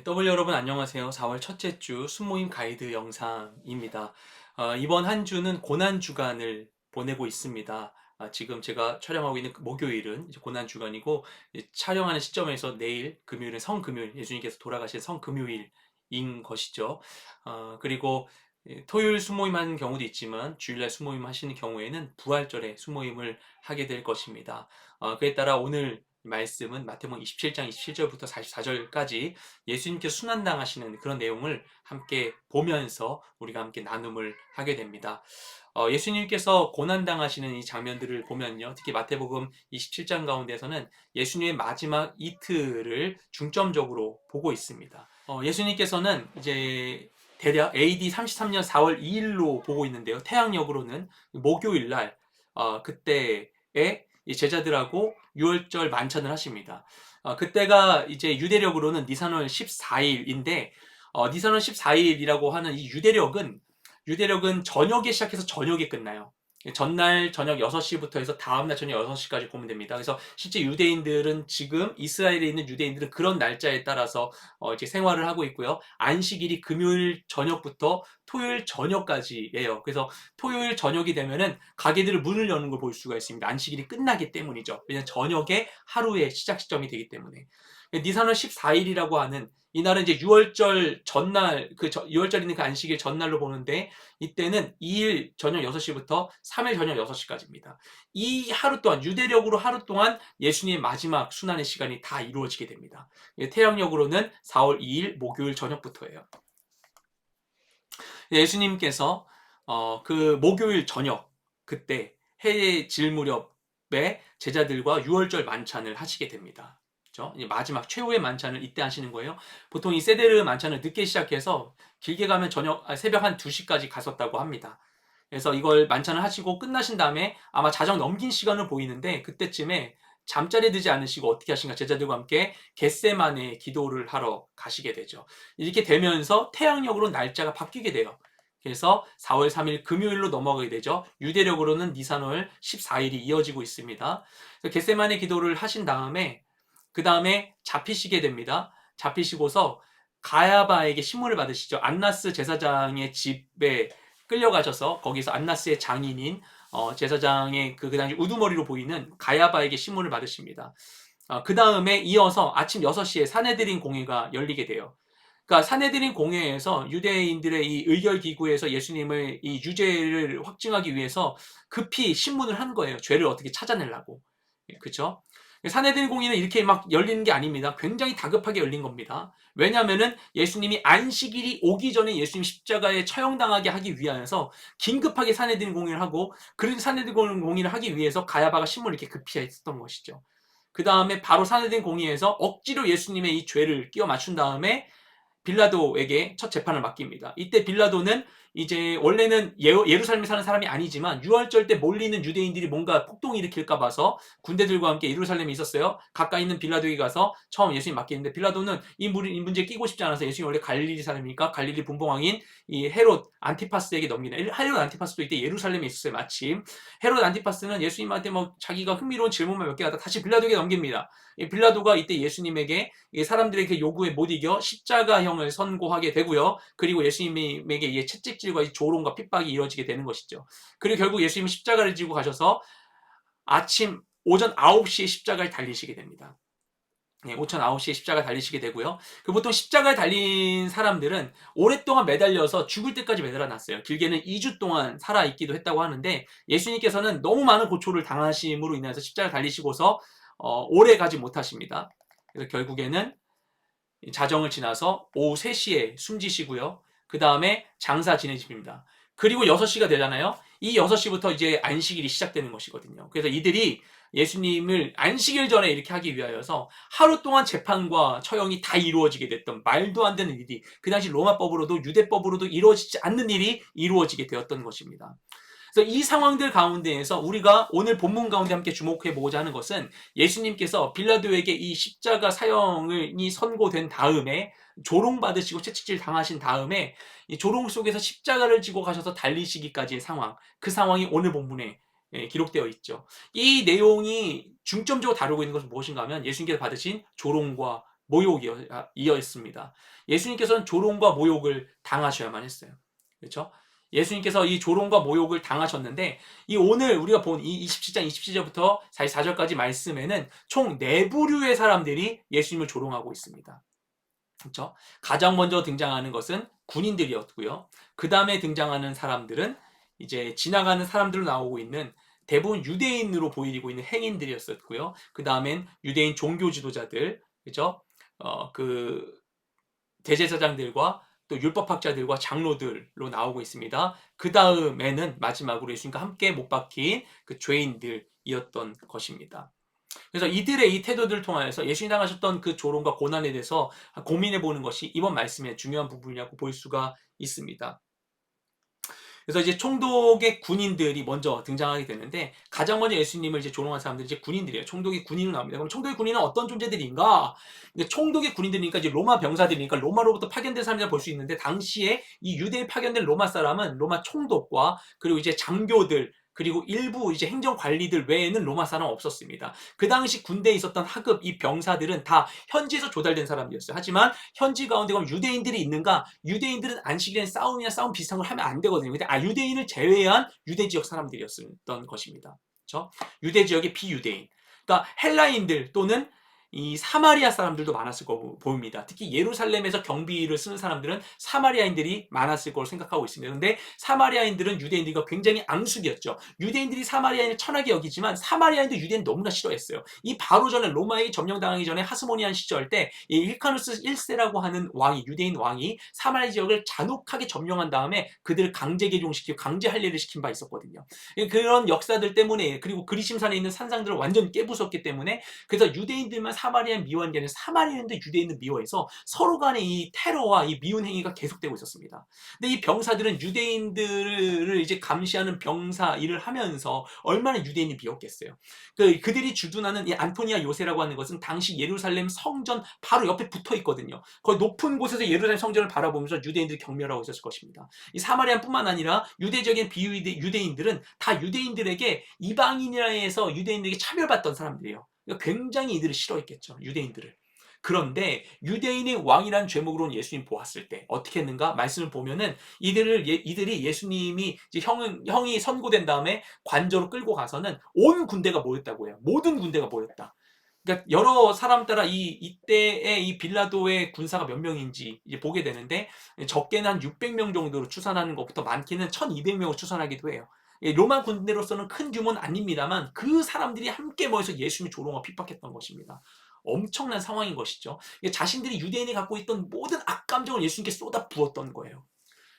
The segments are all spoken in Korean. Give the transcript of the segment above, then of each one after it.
더블 여러분 안녕하세요. 4월 첫째 주 순모임 가이드 영상입니다. 이번 한 주는 고난 주간을 보내고 있습니다. 지금 제가 촬영하고 있는 목요일은 이제 고난 주간이고 촬영하는 시점에서 내일 금요일은 성금요일, 예수님께서 돌아가신 성금요일인 것이죠. 그리고 토요일 수모임 하는 경우도 있지만 주일날 수모임 하시는 경우에는 부활절에 수모임을 하게 될 것입니다. 그에 따라 오늘 말씀은 마태복음 27장 27절부터 44절까지 예수님께서 순환당하시는 그런 내용을 함께 보면서 우리가 함께 나눔을 하게 됩니다. 예수님께서 고난당하시는 이 장면들을 보면요. 특히 마태복음 27장 가운데서는 예수님의 마지막 이틀을 중점적으로 보고 있습니다. 예수님께서는 이제 대략 AD 33년 4월 2일로 보고 있는데요. 태양력으로는 목요일 날, 그때에 이 제자들하고 유월절 만찬을 하십니다. 그때가 이제 유대력으로는 니산월 14일인데, 니산월 14일이라고 하는 이 유대력은 저녁에 시작해서 저녁에 끝나요. 전날 저녁 6시부터 해서 다음날 저녁 6시까지 보면 됩니다. 그래서 실제 유대인들은 지금 이스라엘에 있는 유대인들은 그런 날짜에 따라서 이제 생활을 하고 있고요. 안식일이 금요일 저녁부터 토요일 저녁까지예요. 그래서 토요일 저녁이 되면은 가게들을 문을 여는 걸 볼 수가 있습니다. 안식일이 끝나기 때문이죠. 왜냐하면 저녁에 하루의 시작 시점이 되기 때문에. 니산월 14일이라고 하는 이날은 이제 유월절 전날 유월절 있는 그 안식일 전날로 보는데 이때는 2일 저녁 6시부터 3일 저녁 6시까지입니다. 이 하루 동안 유대력으로 하루 동안 예수님의 마지막 순환의 시간이 다 이루어지게 됩니다. 태양력으로는 4월 2일 목요일 저녁부터예요. 예수님께서 그 목요일 저녁 그때 해에 질 무렵에 제자들과 유월절 만찬을 하시게 됩니다. 그렇죠? 마지막 최후의 만찬을 이때 하시는 거예요. 보통 이 세데르 만찬을 늦게 시작해서 길게 가면 새벽 한 2시까지 갔었다고 합니다. 그래서 이걸 만찬을 하시고 끝나신 다음에 아마 자정 넘긴 시간을 보이는데 그때쯤에 잠자리에 들지 않으시고 어떻게 하신가 제자들과 함께 겟세마네 기도를 하러 가시게 되죠. 이렇게 되면서 태양력으로 날짜가 바뀌게 돼요. 그래서 4월 3일 금요일로 넘어가게 되죠. 유대력으로는 니산월 14일이 이어지고 있습니다. 겟세마네 기도를 하신 다음에 그 다음에 잡히시게 됩니다. 잡히시고서 가야바에게 신문을 받으시죠. 안나스 제사장의 집에 끌려가셔서 거기서 안나스의 장인인 제사장의 그 당시 우두머리로 보이는 가야바에게 신문을 받으십니다. 그 다음에 이어서 아침 6시에 사내들인 공회가 열리게 돼요. 그러니까 사내들인 공회에서 유대인들의 이 의결 기구에서 예수님의 이 유죄를 확증하기 위해서 급히 신문을 한 거예요. 죄를 어떻게 찾아내려고. 그렇죠? 사내들인 공의는 이렇게 막 열리는 게 아닙니다. 굉장히 다급하게 열린 겁니다. 왜냐하면은 예수님이 안식일이 오기 전에 예수님 십자가에 처형당하게 하기 위하여서 긴급하게 사내들인 공의를 하고 그런 사내들인 공의를 하기 위해서 가야바가 신문을 이렇게 급히 했었던 것이죠. 그 다음에 바로 사내들인 공의에서 억지로 예수님의 이 죄를 끼워 맞춘 다음에 빌라도에게 첫 재판을 맡깁니다. 이때 빌라도는 이제 원래는 예루살렘에 사는 사람이 아니지만 유월절 때 몰리는 유대인들이 뭔가 폭동을 일으킬까 봐서 군대들과 함께 예루살렘에 있었어요. 가까이 있는 빌라도에게 가서 처음 예수님 맡기는데 빌라도는 이 문제에 끼고 싶지 않아서 예수님 원래 갈릴리 사람이니까 갈릴리 분봉왕인 이 헤롯 안티파스에게 넘기는. 헤롯 안티파스도 이때 예루살렘에 있었어요. 마침 헤롯 안티파스는 예수님한테 뭐 자기가 흥미로운 질문만 몇 개 하다 다시 빌라도에게 넘깁니다. 빌라도가 이때 예수님에게 사람들의 요구에 못 이겨 십자가형을 선고하게 되고요. 그리고 예수님에게 이 채찍질과 조롱과 핍박이 이어지게 되는 것이죠. 그리고 결국 예수님은 십자가를 지고 가셔서 오전 9시에 십자가를 달리시게 됩니다. 오전 9시에 십자가 달리시게 되고요. 보통 십자가에 달린 사람들은 오랫동안 매달려서 죽을 때까지 매달아놨어요. 길게는 2주 동안 살아있기도 했다고 하는데 예수님께서는 너무 많은 고초를 당하심으로 인해서 십자가 달리시고서 오래 가지 못하십니다. 그래서 결국에는 자정을 지나서 오후 3시에 숨지시고요. 그 다음에 장사 지내십니다. 그리고 6시가 되잖아요. 이 6시부터 이제 안식일이 시작되는 것이거든요. 그래서 이들이 예수님을 안식일 전에 이렇게 하기 위하여서 하루 동안 재판과 처형이 다 이루어지게 됐던 말도 안 되는 일이 그 당시 로마법으로도 유대법으로도 이루어지지 않는 일이 이루어지게 되었던 것입니다. 그래서 이 상황들 가운데에서 우리가 오늘 본문 가운데 함께 주목해 보고자 하는 것은 예수님께서 빌라도에게 이 십자가 사형이 선고된 다음에 조롱받으시고 채찍질 당하신 다음에 이 조롱 속에서 십자가를 지고 가셔서 달리시기까지의 상황, 그 상황이 오늘 본문에 기록되어 있죠. 이 내용이 중점적으로 다루고 있는 것은 무엇인가 하면 예수님께서 받으신 조롱과 모욕이었습니다. 예수님께서는 조롱과 모욕을 당하셔야만 했어요. 그렇죠? 예수님께서 이 조롱과 모욕을 당하셨는데 이 오늘 우리가 본 이 27장 27절부터 44절까지 말씀에는 총 4부류의 사람들이 예수님을 조롱하고 있습니다. 그렇죠? 가장 먼저 등장하는 것은 군인들이었고요. 그 다음에 등장하는 사람들은 이제 지나가는 사람들로 나오고 있는 대부분 유대인으로 보이고 있는 행인들이었었고요. 그 다음엔 유대인 종교 지도자들, 그죠? 그 대제사장들과 또 율법학자들과 장로들로 나오고 있습니다. 그 다음에는 마지막으로 예수님과 함께 못 박힌 그 죄인들이었던 것입니다. 그래서 이들의 이 태도들을 통하여서 예수님 당하셨던 그 조롱과 고난에 대해서 고민해 보는 것이 이번 말씀의 중요한 부분이라고 볼 수가 있습니다. 그래서 이제 총독의 군인들이 먼저 등장하게 되는데 가장 먼저 예수님을 이제 조롱한 사람들이 이제 군인들이에요. 총독의 군인으로 나옵니다. 그럼 총독의 군인은 어떤 존재들인가? 총독의 군인들이니까 이제 로마 병사들이니까 로마로부터 파견된 사람이라 볼 수 있는데 당시에 이 유대에 파견된 로마 사람은 로마 총독과 그리고 이제 장교들 그리고 일부 이제 행정 관리들 외에는 로마 사람 없었습니다. 그 당시 군대에 있었던 하급 이 병사들은 다 현지에서 조달된 사람들이었어요. 하지만 현지 가운데 그럼 유대인들이 있는가? 유대인들은 안식일엔 싸움이나 싸움 비슷한 걸 하면 안 되거든요. 근데 유대인을 제외한 유대 지역 사람들이었던 것입니다. 그렇죠? 유대 지역의 비유대인. 그러니까 헬라인들 또는 이 사마리아 사람들도 많았을 거고 보입니다. 특히 예루살렘에서 경비를 쓰는 사람들은 사마리아인들이 많았을 거로 생각하고 있습니다. 근데 사마리아인들은 유대인들과 굉장히 앙숙이었죠. 유대인들이 사마리아인을 천하게 여기지만 사마리아인도 유대인 너무나 싫어했어요. 이 바로 전에 로마에게 점령당하기 전에 하스모니안 시절 때 이 일카누스 1세라고 하는 왕이 유대인 왕이 사마리아 지역을 잔혹하게 점령한 다음에 그들을 강제 개종시키고 강제 할례를 시킨 바 있었거든요. 그런 역사들 때문에 그리고 그리심산에 있는 산상들을 완전 깨부쉈기 때문에 그래서 유대인들만 사마리아인 미워한 게 아니라 사마리아인도 유대인을 미워해서 서로 간의 이 테러와 이 미운 행위가 계속되고 있었습니다. 근데 이 병사들은 유대인들을 이제 감시하는 병사 일을 하면서 얼마나 유대인이 미웠겠어요. 그들이 주둔하는 이 안토니아 요새라고 하는 것은 당시 예루살렘 성전 바로 옆에 붙어 있거든요. 거의 높은 곳에서 예루살렘 성전을 바라보면서 유대인들이 경멸하고 있었을 것입니다. 이 사마리아뿐만 아니라 유대적인 비유대인들은 다 유대인들에게 이방인이라 해서 유대인들에게 차별받던 사람들이에요. 그러니까 굉장히 이들을 싫어했겠죠. 유대인들을. 그런데 유대인의 왕이라는 제목으로는 예수님 보았을 때 어떻게 했는가? 말씀을 보면은 이들이 예수님이 이제 형이 선고된 다음에 관저로 끌고 가서는 온 군대가 모였다고 해요. 모든 군대가 모였다. 그러니까 여러 사람 따라 이때의 이 빌라도의 군사가 몇 명인지 이제 보게 되는데 적게는 한 600명 정도로 추산하는 것부터 많게는 1200명을 추산하기도 해요. 로마 군대로서는 큰 규모는 아닙니다만 그 사람들이 함께 모여서 예수님을 조롱하고 핍박했던 것입니다. 엄청난 상황인 것이죠. 자신들이 유대인이 갖고 있던 모든 악감정을 예수님께 쏟아 부었던 거예요.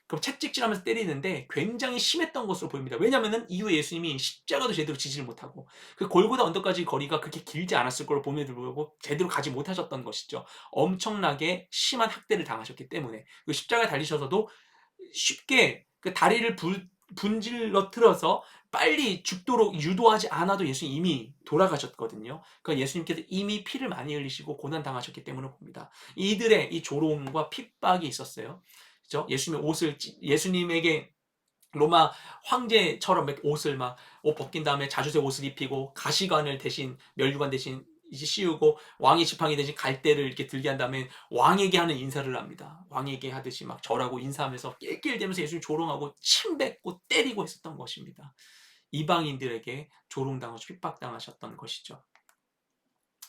그럼 채찍질하면서 때리는데 굉장히 심했던 것으로 보입니다. 왜냐하면 이후에 예수님이 십자가도 제대로 지지를 못하고 그 골고다 언덕까지 거리가 그렇게 길지 않았을 걸로 봄에도 불구하고 제대로 가지 못하셨던 것이죠. 엄청나게 심한 학대를 당하셨기 때문에 그 십자가에 달리셔서도 쉽게 그 다리를 분질러 틀어서 빨리 죽도록 유도하지 않아도 예수님 이미 돌아가셨거든요. 그러니까 예수님께서 이미 피를 많이 흘리시고 고난 당하셨기 때문에 봅니다. 이들의 이 조롱과 핍박이 있었어요. 그죠? 예수님에게 로마 황제처럼 옷을 옷 벗긴 다음에 자주색 옷을 입히고 가시관을 대신 면류관 대신 이제 씌우고 왕의 지팡이 대신 갈대를 이렇게 들게 한 다음에 왕에게 하는 인사를 합니다. 왕에게 하듯이 막 절하고 인사하면서 낄낄대면서 예수님 조롱하고 침뱉고 때리고 했었던 것입니다. 이방인들에게 조롱당하고 핍박당하셨던 것이죠.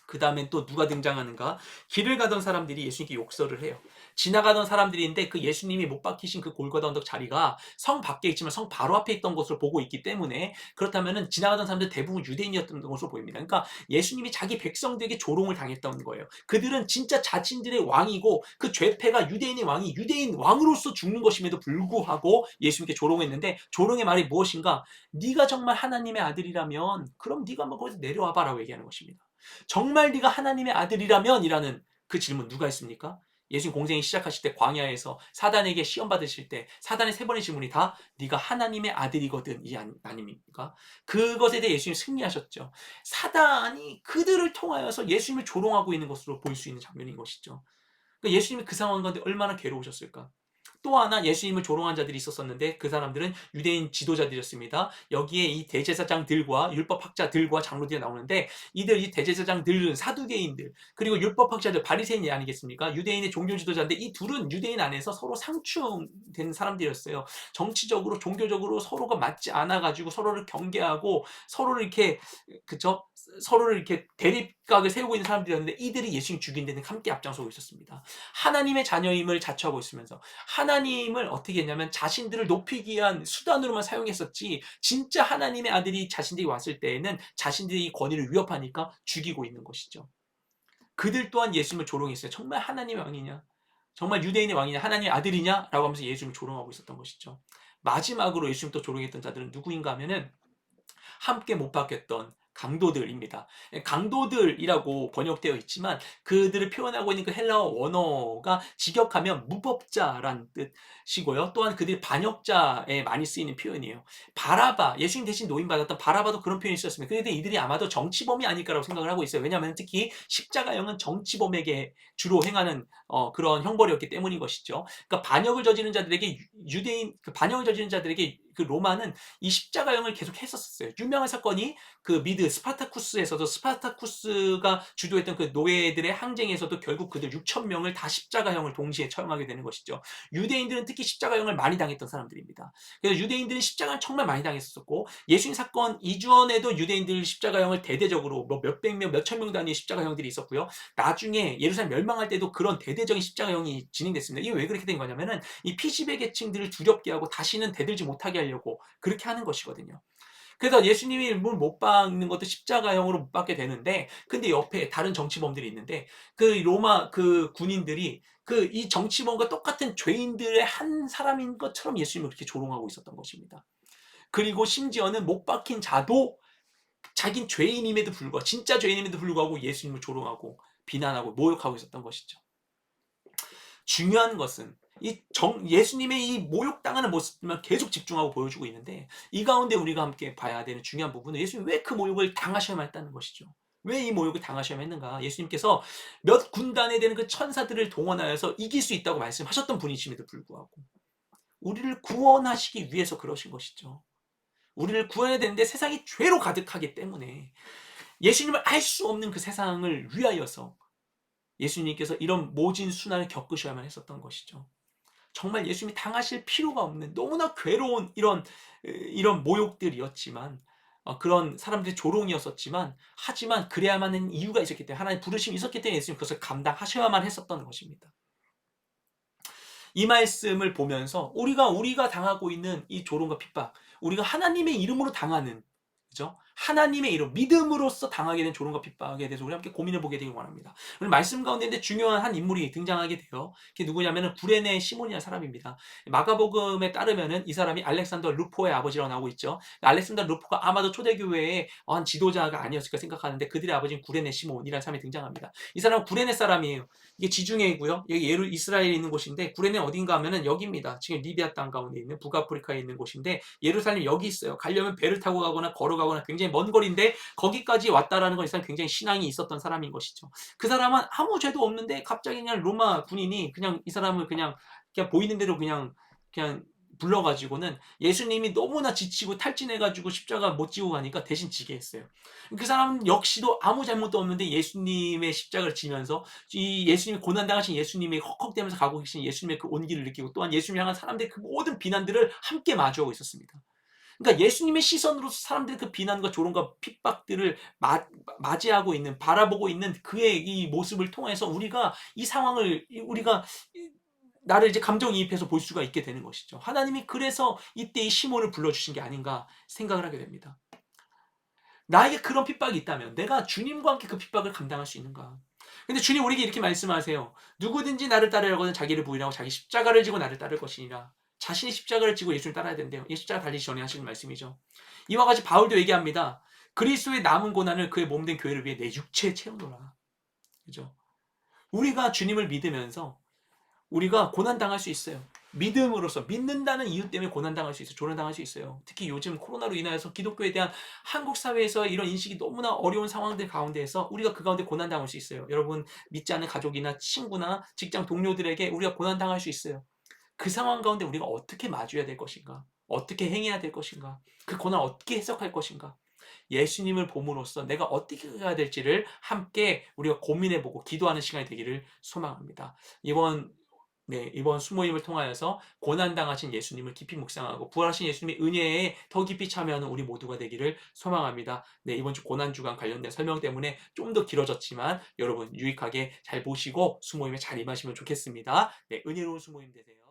그 다음엔 또 누가 등장하는가? 길을 가던 사람들이 예수님께 욕설을 해요. 지나가던 사람들인데 그 예수님이 못 박히신 그 골고다 언덕 자리가 성 밖에 있지만 성 바로 앞에 있던 것으로 보고 있기 때문에 그렇다면은 지나가던 사람들 대부분 유대인이었던 것으로 보입니다. 그러니까 예수님이 자기 백성들에게 조롱을 당했던 거예요. 그들은 진짜 자신들의 왕이고 그 죄패가 유대인의 왕이 유대인 왕으로서 죽는 것임에도 불구하고 예수님께 조롱했는데 조롱의 말이 무엇인가? 네가 정말 하나님의 아들이라면 그럼 네가 한번 거기서 내려와봐라고 얘기하는 것입니다. 정말 네가 하나님의 아들이라면 이라는 그 질문 누가 했습니까? 예수님 공생이 시작하실 때 광야에서 사단에게 시험 받으실 때 사단의 세 번의 질문이 다 네가 하나님의 아들이거든 이 아닙니까? 그것에 대해 예수님이 승리하셨죠. 사단이 그들을 통하여서 예수님을 조롱하고 있는 것으로 볼 수 있는 장면인 것이죠. 그러니까 예수님이 그 상황 가운데 얼마나 괴로우셨을까? 또 하나 예수님을 조롱한 자들이 있었었는데 그 사람들은 유대인 지도자들이었습니다. 여기에 이 대제사장들과 율법학자들과 장로들이 나오는데 이 대제사장들은 사두개인들 그리고 율법학자들 바리새인이 아니겠습니까? 유대인의 종교 지도자인데 이 둘은 유대인 안에서 서로 상충된 사람들이었어요. 정치적으로 종교적으로 서로가 맞지 않아 가지고 서로를 경계하고 서로를 이렇게 그쵸? 서로를 이렇게 대립각을 세우고 있는 사람들이었는데 이들이 예수님 죽인 데는 함께 앞장서고 있었습니다. 하나님의 자녀임을 자처하고 있으면서 하나님을 어떻게 했냐면 자신들을 높이기 위한 수단으로만 사용했었지 진짜 하나님의 아들이 자신들이 왔을 때에는 자신들이 이 권위를 위협하니까 죽이고 있는 것이죠. 그들 또한 예수님을 조롱했어요. 정말 하나님의 왕이냐? 정말 유대인의 왕이냐? 하나님의 아들이냐? 라고 하면서 예수님을 조롱하고 있었던 것이죠. 마지막으로 예수님 또 조롱했던 자들은 누구인가 하면은 함께 못 박혔던 강도들입니다. 강도들이라고 번역되어 있지만 그들을 표현하고 있는 그 헬라어 원어가 직역하면 무법자란 뜻이고요. 또한 그들이 반역자에 많이 쓰이는 표현이에요. 바라바, 예수님 대신 노임받았던 바라바도 그런 표현이 쓰였습니다. 그런데 이들이 아마도 정치범이 아닐까라고 생각을 하고 있어요. 왜냐하면 특히 십자가형은 정치범에게 주로 행하는 그런 형벌이었기 때문인 것이죠. 그러니까 반역을 저지른 자들에게 반역을 저지른 자들에게 그 로마는 이 십자가형을 계속 했었어요. 유명한 사건이 그 미드 스파타쿠스에서도 스파타쿠스가 주도했던 그 노예들의 항쟁에서도 결국 그들 6천 명을 다 십자가형을 동시에 처형하게 되는 것이죠. 유대인들은 특히 십자가형을 많이 당했던 사람들입니다. 그래서 유대인들은 십자가를 정말 많이 당했었고 예수님 사건 이전에도 유대인들 십자가형을 대대적으로 뭐 몇백 명, 몇천 명 단위의 십자가형들이 있었고요. 나중에 예루살렘 멸망할 때도 그런 대대적인 십자가형이 진행됐습니다. 이게 왜 그렇게 된 거냐면은 이 피시배 계층들을 두렵게 하고 다시는 대들지 못하게 하려고 그렇게 하는 것이거든요. 그래서 예수님이 못 박는 것도 십자가형으로 못 박게 되는데 근데 옆에 다른 정치범들이 있는데 그 로마 그 군인들이 그 이 정치범과 똑같은 죄인들의 한 사람인 것처럼 예수님을 그렇게 조롱하고 있었던 것입니다. 그리고 심지어는 못 박힌 자도 자긴 죄인임에도 불구하고 진짜 죄인임에도 불구하고 예수님을 조롱하고 비난하고 모욕하고 있었던 것이죠. 중요한 것은 예수님의 이 모욕당하는 모습만 계속 집중하고 보여주고 있는데 이 가운데 우리가 함께 봐야 되는 중요한 부분은 예수님이 왜 그 모욕을 당하셔야만 했다는 것이죠. 왜 이 모욕을 당하셔야만 했는가? 예수님께서 몇 군단에 되는 그 천사들을 동원하여서 이길 수 있다고 말씀하셨던 분이심에도 불구하고 우리를 구원하시기 위해서 그러신 것이죠. 우리를 구원해야 되는데 세상이 죄로 가득하기 때문에 예수님을 알 수 없는 그 세상을 위하여서 예수님께서 이런 모진 순환을 겪으셔야만 했었던 것이죠. 정말 예수님이 당하실 필요가 없는 너무나 괴로운 이런 모욕들이었지만 그런 사람들의 조롱이었었지만 하지만 그래야만 하는 이유가 있었기 때문에 하나님 부르심이 있었기 때문에 예수님 그것을 감당하셔야만 했었던 것입니다. 이 말씀을 보면서 우리가 당하고 있는 이 조롱과 핍박, 우리가 하나님의 이름으로 당하는 그죠? 하나님의 이름, 믿음으로써 당하게 된 조롱과 핍박에 대해서 우리 함께 고민해 보게 되길 원합니다. 오늘 말씀 가운데 중요한 한 인물이 등장하게 돼요. 그게 누구냐면은 구레네 시몬이라는 사람입니다. 마가복음에 따르면은 이 사람이 알렉산더 루포의 아버지라고 나오고 있죠. 알렉산더 루포가 아마도 초대교회의 한 지도자가 아니었을까 생각하는데 그들의 아버지는 구레네 시몬이라는 사람이 등장합니다. 이 사람은 구레네 사람이에요. 이게 지중해이고요. 여기 이스라엘에 있는 곳인데 구레네 어딘가 하면은 여기입니다. 지금 리비아 땅 가운데 있는 북아프리카에 있는 곳인데 예루살렘 여기 있어요. 가려면 배를 타고 가거나 걸어가거나 굉장히 먼 거리인데 거기까지 왔다라는 건 이 사람 굉장히 신앙이 있었던 사람인 것이죠. 그 사람은 아무 죄도 없는데 갑자기 그냥 로마 군인이 그냥 이 사람을 그냥 보이는 대로 그냥 불러가지고는 예수님이 너무나 지치고 탈진해가지고 십자가 못 지고 가니까 대신 지게 했어요. 그 사람 역시도 아무 잘못도 없는데 예수님의 십자가를 지면서 이 예수님이 고난당하신 예수님이 헉헉대면서 가고 계신 예수님의 그 온기를 느끼고 또한 예수님을 향한 사람들의 그 모든 비난들을 함께 마주하고 있었습니다. 그러니까 예수님의 시선으로서 사람들의 그 비난과 조롱과 핍박들을 맞이하고 있는 바라보고 있는 그의 이 모습을 통해서 우리가 이 상황을 우리가 나를 이제 감정이입해서 볼 수가 있게 되는 것이죠. 하나님이 그래서 이때 이 시몬을 불러주신 게 아닌가 생각을 하게 됩니다. 나에게 그런 핍박이 있다면 내가 주님과 함께 그 핍박을 감당할 수 있는가? 근데 주님 우리에게 이렇게 말씀하세요. 누구든지 나를 따르려거든 자기를 부인하고 자기 십자가를 지고 나를 따를 것이니라. 자신이 십자가를 지고 예수를 따라야 된대요. 이 십자가 달리기 전에 하시는 말씀이죠. 이와 같이 바울도 얘기합니다. 그리스도의 남은 고난을 그의 몸된 교회를 위해 내 육체에 채우노라. 그죠? 우리가 주님을 믿으면서 우리가 고난당할 수 있어요. 믿음으로써 믿는다는 이유 때문에 고난당할 수 있어요. 조난당할 수 있어요. 특히 요즘 코로나로 인하여서 기독교에 대한 한국 사회에서 이런 인식이 너무나 어려운 상황들 가운데에서 우리가 그 가운데 고난당할 수 있어요. 여러분 믿지 않는 가족이나 친구나 직장 동료들에게 우리가 고난당할 수 있어요. 그 상황 가운데 우리가 어떻게 마주해야 될 것인가? 어떻게 행해야 될 것인가? 그 고난을 어떻게 해석할 것인가? 예수님을 봄으로써 내가 어떻게 가야 될지를 함께 우리가 고민해보고 기도하는 시간이 되기를 소망합니다. 이번 수모임을 통하여서 고난당하신 예수님을 깊이 묵상하고 부활하신 예수님의 은혜에 더 깊이 참여하는 우리 모두가 되기를 소망합니다. 네, 이번 주 고난주간 관련된 설명 때문에 좀 더 길어졌지만 여러분 유익하게 잘 보시고 수모임에 잘 임하시면 좋겠습니다. 네, 은혜로운 수모임 되세요.